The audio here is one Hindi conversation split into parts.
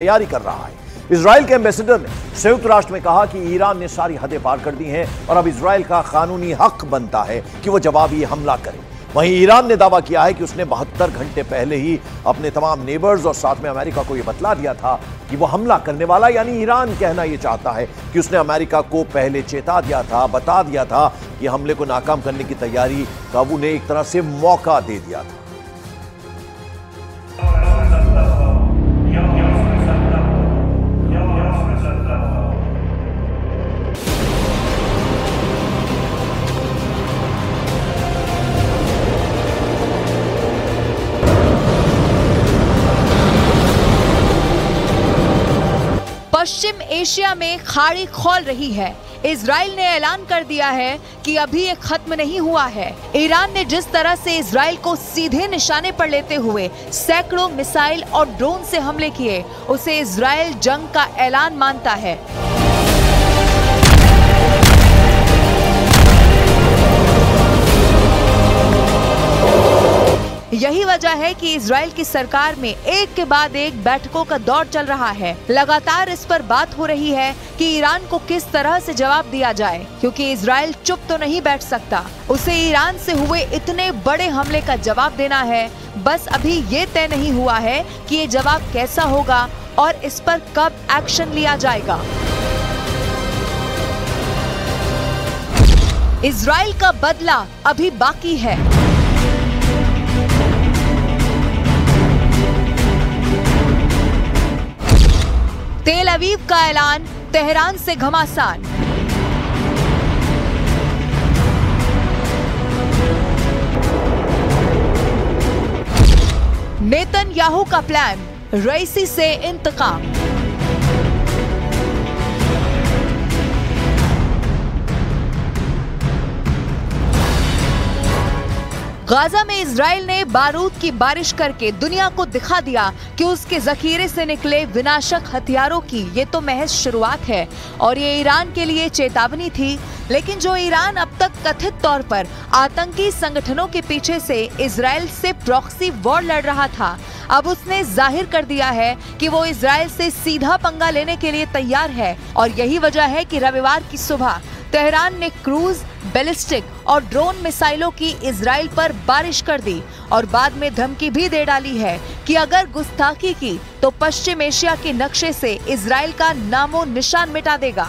तैयारी कर रहा है। इजराइल के एम्बेसडर ने संयुक्त राष्ट्र में कहा कि ईरान ने सारी हदें पार कर दी हैं और अब इजराइल का कानूनी हक बनता है कि वो जवाबी हमला करे। वहीं ईरान ने दावा किया है कि उसने 72 घंटे पहले ही अपने तमाम नेबर्स और साथ में अमेरिका को यह बतला दिया था कि वो हमला करने वाला, यानी ईरान कहना यह चाहता है कि उसने अमेरिका को पहले चेता दिया था, बता दिया था कि हमले को नाकाम करने की तैयारी का उन्हें एक तरह से मौका दे दिया था। पश्चिम एशिया में खाड़ी खौल रही है। इजराइल ने ऐलान कर दिया है कि अभी ये खत्म नहीं हुआ है। ईरान ने जिस तरह से इजराइल को सीधे निशाने पर लेते हुए सैकड़ों मिसाइल और ड्रोन से हमले किए, उसे इजराइल जंग का ऐलान मानता है। यही वजह है कि इजराइल की सरकार में एक के बाद एक बैठकों का दौर चल रहा है। लगातार इस पर बात हो रही है कि ईरान को किस तरह से जवाब दिया जाए, क्योंकि इजराइल चुप तो नहीं बैठ सकता। उसे ईरान से हुए इतने बड़े हमले का जवाब देना है। बस अभी ये तय नहीं हुआ है कि ये जवाब कैसा होगा और इस पर कब एक्शन लिया जाएगा। इजराइल का बदला अभी बाकी है। तेल अवीव का ऐलान, तेहरान से घमासान। नेतन्याहू का प्लान, रईसी से इंतकाम। गाजा में इजराइल ने बारूद की बारिश करके दुनिया को दिखा दिया कि उसके जखीरे से निकले विनाशक हथियारों की ये तो महज शुरुआत है और ये ईरान के लिए चेतावनी थी। लेकिन जो ईरान अब तक कथित तौर पर आतंकी संगठनों के पीछे से इजराइल से प्रॉक्सी वॉर लड़ रहा था, अब उसने जाहिर कर दिया है कि वो इजराइल से सीधा पंगा लेने के लिए तैयार है। और यही वजह है कि रविवार की सुबह तेहरान ने क्रूज, बैलिस्टिक और ड्रोन मिसाइलों की इजराइल पर बारिश कर दी और बाद में धमकी भी दे डाली है कि अगर गुस्ताखी की तो पश्चिम एशिया के नक्शे से इजराइल का नामो निशान मिटा देगा।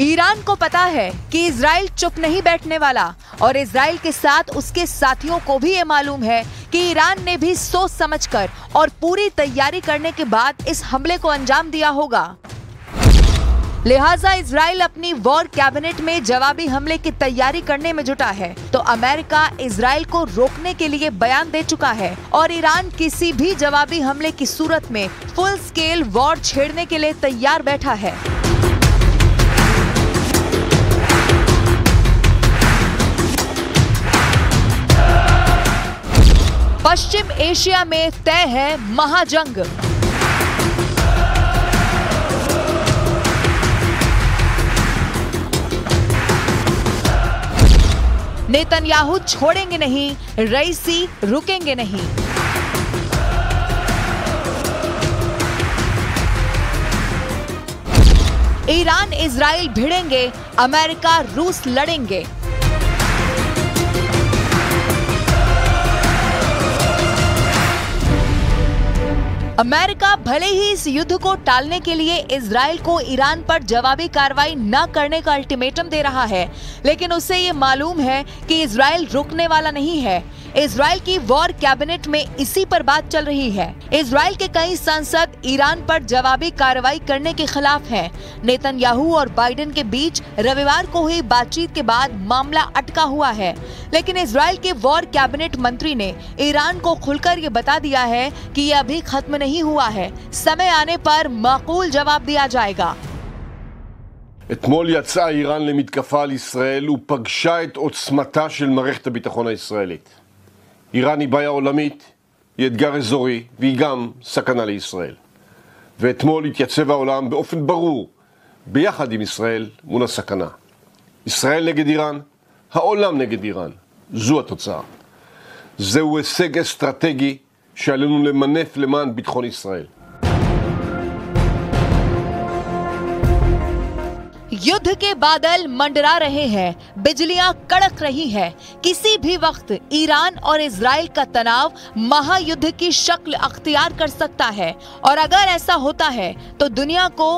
ईरान को पता है कि इजराइल चुप नहीं बैठने वाला और इजराइल के साथ उसके साथियों को भी ये मालूम है कि ईरान ने भी सोच समझकर और पूरी तैयारी करने के बाद इस हमले को अंजाम दिया होगा। लिहाजा इजराइल अपनी वॉर कैबिनेट में जवाबी हमले की तैयारी करने में जुटा है। तो अमेरिका इजराइल को रोकने के लिए बयान दे चुका है और ईरान किसी भी जवाबी हमले की सूरत में फुल स्केल वॉर छेड़ने के लिए तैयार बैठा है। पश्चिम एशिया में तय है महाजंग। नेतन्याहू छोड़ेंगे नहीं, रईसी रुकेंगे नहीं। ईरान इजराइल भिड़ेंगे, अमेरिका रूस लड़ेंगे। अमेरिका भले ही इस युद्ध को टालने के लिए इजराइल को ईरान पर जवाबी कार्रवाई न करने का अल्टीमेटम दे रहा है, लेकिन उसे ये मालूम है कि इजराइल रुकने वाला नहीं है। इजराइल की वॉर कैबिनेट में इसी पर बात चल रही है। इजराइल के कई सांसद ईरान पर जवाबी कार्रवाई करने के खिलाफ हैं। नेतन्याहू और बाइडेन के बीच रविवार को हुई बातचीत के बाद मामला अटका हुआ है, लेकिन इजराइल के वॉर कैबिनेट मंत्री ने ईरान को खुलकर ये बता दिया है कि ये अभी खत्म नहीं हुआ है, समय आने पर माकूल जवाब दिया जाएगा। אתמול יצאה איראן למתקפה על ישראל ופגשה את עוצמתה של מערכת הביטחון הישראלית. איראן היא בעיה עולמית, היא אתגר אזורי והיא גם סכנה לישראל. ואתמול התייצב העולם באופן ברור ביחד עם ישראל מול הסכנה. ישראל נגד איראן, העולם נגד איראן. זו התוצאה. זהו הישג אסטרטגי שעלינו למנף למען ביטחון ישראל. युद्ध के बादल मंडरा रहे हैं, बिजलियां कड़क रही हैं। किसी भी वक्त ईरान और इजराइल का तनाव महायुद्ध की शक्ल अख्तियार कर सकता है और अगर ऐसा होता है तो दुनिया को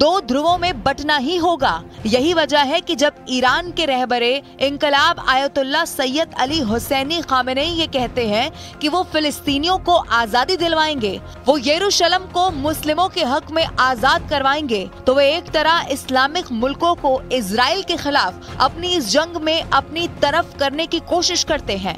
दो ध्रुवों में बंटना ही होगा। यही वजह है कि जब ईरान के रहबरे इंकलाब आयतुल्लाह सैयद अली हुसैनी खामेनेई ये कहते हैं कि वो फिलिस्तीनियों को आजादी दिलवाएंगे, वो यरूशलेम को मुस्लिमों के हक में आजाद करवाएंगे, तो वे एक तरह इस्लामिक मुल्कों को इजराइल के खिलाफ अपनी इस जंग में अपनी तरफ करने की कोशिश करते हैं।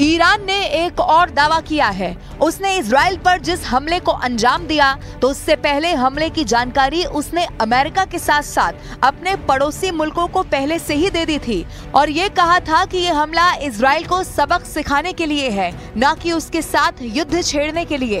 ईरान ने एक और दावा किया है। उसने इजराइल पर जिस हमले को अंजाम दिया तो उससे पहले हमले की जानकारी उसने अमेरिका के साथ साथ अपने पड़ोसी मुल्कों को पहले से ही दे दी थी और ये कहा था कि ये हमला इजराइल को सबक सिखाने के लिए है, न कि उसके साथ युद्ध छेड़ने के लिए।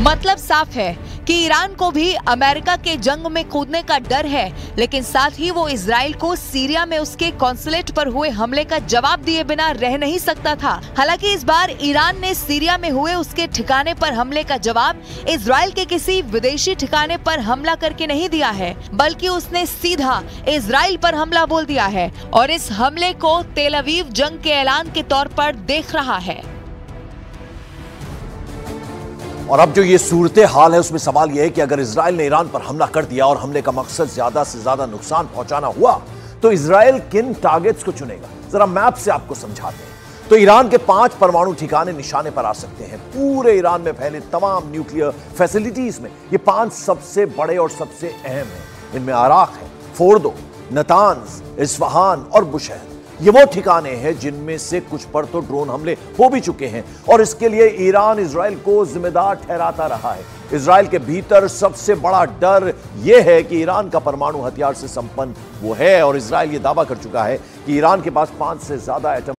मतलब साफ है कि ईरान को भी अमेरिका के जंग में कूदने का डर है, लेकिन साथ ही वो इजराइल को सीरिया में उसके कॉन्सुलेट पर हुए हमले का जवाब दिए बिना रह नहीं सकता था। हालांकि इस बार ईरान ने सीरिया में हुए उसके ठिकाने पर हमले का जवाब इजराइल के किसी विदेशी ठिकाने पर हमला करके नहीं दिया है, बल्कि उसने सीधा इजराइल पर हमला बोल दिया है और इस हमले को तेल अवीव जंग के ऐलान के तौर पर देख रहा है। और अब जो ये सूरत हाल है उसमें सवाल यह है कि अगर इजराइल ने ईरान पर हमला कर दिया और हमले का मकसद ज्यादा से ज्यादा नुकसान पहुंचाना हुआ तो इजराइल किन टारगेट्स को चुनेगा, जरा मैप से आपको समझाते हैं। तो ईरान के 5 परमाणु ठिकाने निशाने पर आ सकते हैं। पूरे ईरान में फैले तमाम न्यूक्लियर फैसिलिटीज में ये 5 सबसे बड़े और सबसे अहम हैं। इनमें आराक है, फोर्दो, नतांज, इस्फहान और बुशहर। ये वो ठिकाने हैं जिनमें से कुछ पर तो ड्रोन हमले हो भी चुके हैं और इसके लिए ईरान इजराइल को जिम्मेदार ठहराता रहा है। इजराइल के भीतर सबसे बड़ा डर यह है कि ईरान का परमाणु हथियार से संपन्न वो है और इजराइल ये दावा कर चुका है कि ईरान के पास 5 से ज्यादा एटम